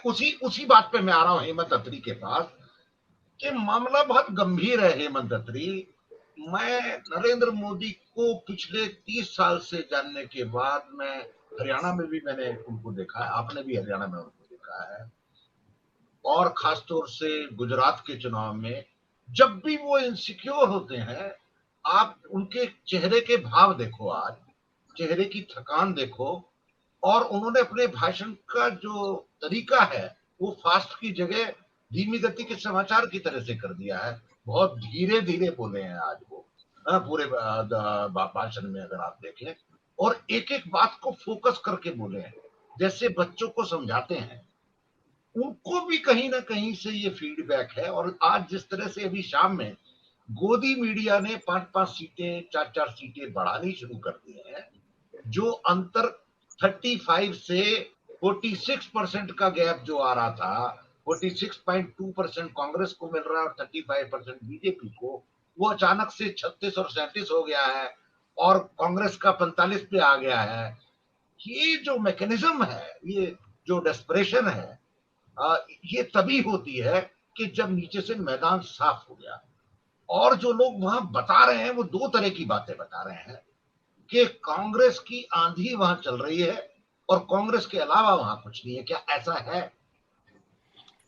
उसी उसी बात पे मैं आ रहा हूं हेमंत अत्री के पास कि मामला बहुत गंभीर है। हेमंत अत्री, मैं नरेंद्र मोदी को पिछले 30 साल से जानने के बाद मैं हरियाणा में भी मैंने उनको देखा है, आपने भी हरियाणा में उनको देखा है, और खासतौर से गुजरात के चुनाव में जब भी वो इनसिक्योर होते हैं, आप उनके चेहरे के भाव देखो, आज चेहरे की थकान देखो, और उन्होंने अपने भाषण का जो तरीका है वो फास्ट की जगह धीमी गति के समाचार की तरह से कर दिया है। बहुत धीरे धीरे बोले हैं आज वो, पूरे भाषण में अगर आप देखें, और एक एक बात को फोकस करके बोले हैं, जैसे बच्चों को समझाते हैं। उनको भी कहीं ना कहीं से ये फीडबैक है। और आज जिस तरह से अभी शाम में गोदी मीडिया ने 5-5 सीटें, 4-4 सीटें बढ़ानी शुरू कर दी है, जो अंतर 35 से 46% का गैप जो आ रहा था, 46.2% कांग्रेस को मिल रहा है और 35% बीजेपी को, वो अचानक से 36 और 37 हो गया है, और कांग्रेस का 45 पे आ गया है। ये जो मैकेनिज्म है, ये जो डेस्परेशन है, ये तभी होती है कि जब नीचे से मैदान साफ हो गया। और जो लोग वहां बता रहे हैं वो दो तरह की बातें बता रहे हैं कि कांग्रेस की आंधी वहां चल रही है और कांग्रेस के अलावा वहां कुछ नहीं है। क्या ऐसा है?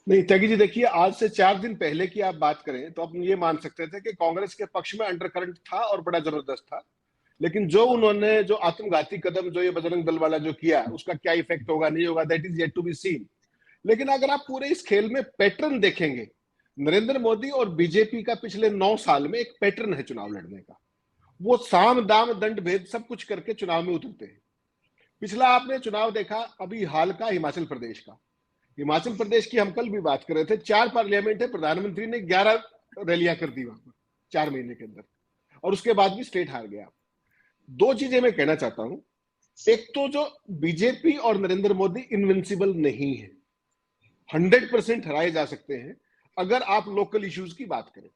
नहीं त्यागी जी, देखिए, आज से 4 दिन पहले की आप बात करें तो हम ये मान सकते थे कि कांग्रेस के पक्ष में अंडरकरंट था और बड़ा जबरदस्त था। लेकिन जो उन्होंने जो आत्मघाती कदम जो ये बजरंग दल वाला जो किया, उसका क्या इफेक्ट होगा नहीं होगा, that is yet to be seen. लेकिन अगर आप पूरे इस खेल में पैटर्न देखेंगे, नरेंद्र मोदी और बीजेपी का पिछले 9 साल में एक पैटर्न है चुनाव लड़ने का। वो साम दाम दंड भेद सब कुछ करके चुनाव में उतरते हैं। पिछला आपने चुनाव देखा, अभी हाल का हिमाचल प्रदेश का, हिमाचल प्रदेश की हम कल भी बात कर रहे थे, 4 पार्लियामेंट है, प्रधानमंत्री ने 11 रैलियां कर दी वहां पर 4 महीने के अंदर, और उसके बाद भी स्टेट हार गया। 2 चीजें मैं कहना चाहता हूं। एक तो जो बीजेपी और नरेंद्र मोदी इनविंसिबल नहीं है, 100% हराए जा सकते हैं अगर आप लोकल इश्यूज की बात करें।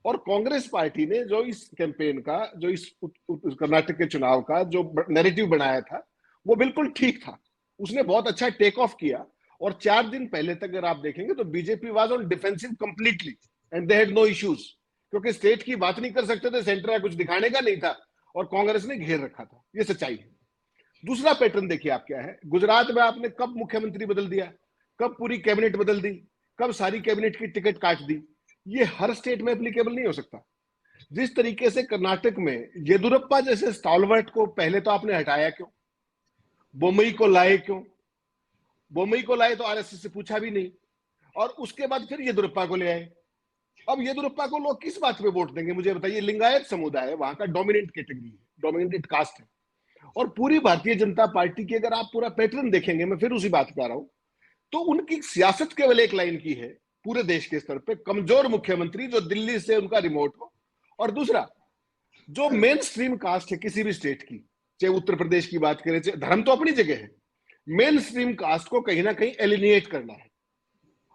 और कांग्रेस पार्टी ने जो इस कैंपेन का, जो इस कर्नाटक के चुनाव का जो नैरेटिव बनाया था, वो बिल्कुल ठीक था। उसने बहुत अच्छा टेक ऑफ किया। और 4 दिन पहले तक अगर आप देखेंगे तो BJP was on defensive completely and they had no issues, क्योंकि स्टेट की बात नहीं कर सकते थे, सेंटर का कुछ दिखाने का नहीं था, और कांग्रेस ने घेर रखा था। ये सच्चाई है। दूसरा पैटर्न देखिए आप क्या है। गुजरात में आपने कब मुख्यमंत्री बदल दिया, कब पूरी कैबिनेट बदल दी, कब सारी कैबिनेट की टिकट काट दी। ये हर स्टेट में एप्लीकेबल नहीं हो सकता। जिस तरीके से कर्नाटक में येदुरप्पा जैसे स्टॉलवर्ट को पहले तो आपने हटाया क्यों, बोम्मई को लाए क्यों, बोम्मई को लाए तो आरएसएस से पूछा भी नहीं, और उसके बाद फिर येदुरप्पा को ले आए। अब येदुरप्पा को लोग किस बात पे वोट देंगे मुझे बताइए। लिंगायत समुदाय है, वहां का डोमिनेंट कैटेगरी है, डोमिनेंट कास्ट है। और पूरी भारतीय जनता पार्टी की अगर आप पूरा पैटर्न देखेंगे, मैं फिर उसी बात पे आ रहा हूं, तो उनकी सियासत केवल एक लाइन की है पूरे देश के स्तर पे, कमजोर मुख्यमंत्री जो दिल्ली से उनका रिमोट हो। और दूसरा, जो मेन स्ट्रीम कास्ट है किसी भी स्टेट की, चाहे उत्तर प्रदेश की बात करें, चाहे धर्म तो अपनी जगह है, मेन स्ट्रीम कास्ट को कहीं ना कहीं एलिनिएट करना है।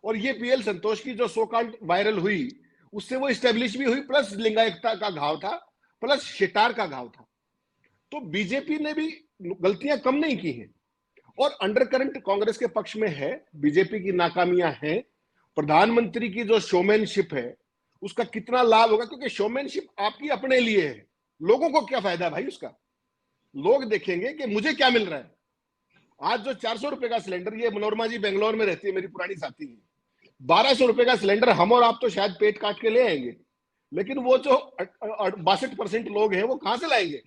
और ये पीएल संतोष की जो सो कॉल्ड वायरल हुई, उससे वो स्टेब्लिश भी हुई, प्लस लिंगायतता का घाव था, प्लस शिटार का घाव था। तो बीजेपी ने भी गलतियां कम नहीं की हैं। और अंडरकरंट कांग्रेस के पक्ष में है, बीजेपी की नाकामियां हैं। प्रधानमंत्री की जो शोमैनशिप है उसका कितना लाभ होगा, क्योंकि शोमैनशिप आपकी अपने लिए है, लोगों को क्या फायदा भाई उसका। लोग देखेंगे कि मुझे क्या मिल रहा है। आज जो 400 रुपए का सिलेंडर, ये मनोरमा जी बेंगलोर में रहती है, मेरी पुरानी साथी है, 1200 रुपए का सिलेंडर हम और आप तो शायद पेट काट के ले आएंगे, लेकिन वो जो 62% लोग हैं वो कहां से लाएंगे।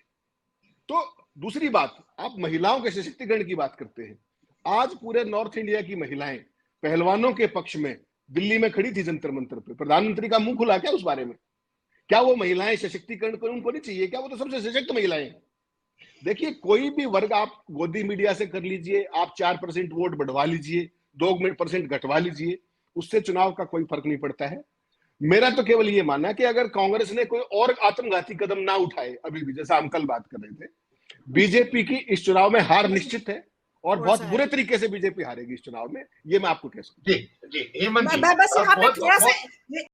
तो दूसरी बात, आप महिलाओं के सशक्तिकरण की बात करते हैं। आज पूरे नॉर्थ इंडिया की महिलाएं पहलवानों के पक्ष में दिल्ली में खड़ी थी जंतर मंतर पे। प्रधानमंत्री का मुंह खुला क्या उस बारे में? क्या वो महिलाएं सशक्तिकरण को उनको नहीं चाहिए क्या? वो तो सबसे सशक्त महिलाएं हैं। देखिए, कोई भी वर्ग आप गोदी मीडिया से कर लीजिए, आप 4% वोट बढ़वा लीजिए, 2% घटवा लीजिए, उससे चुनाव का कोई फर्क नहीं पड़ता है। मेरा तो केवल ये मानना है कि अगर कांग्रेस ने कोई और आत्मघाती कदम ना उठाए अभी भी, जैसा हम कल बात कर रहे थे, बीजेपी की इस चुनाव में हार निश्चित है, और बहुत बुरे तरीके से बीजेपी हारेगी इस चुनाव में, ये मैं आपको कह सकता हूं। जी जी हेमंत जी, बस यहाँ पे थोड़ा सा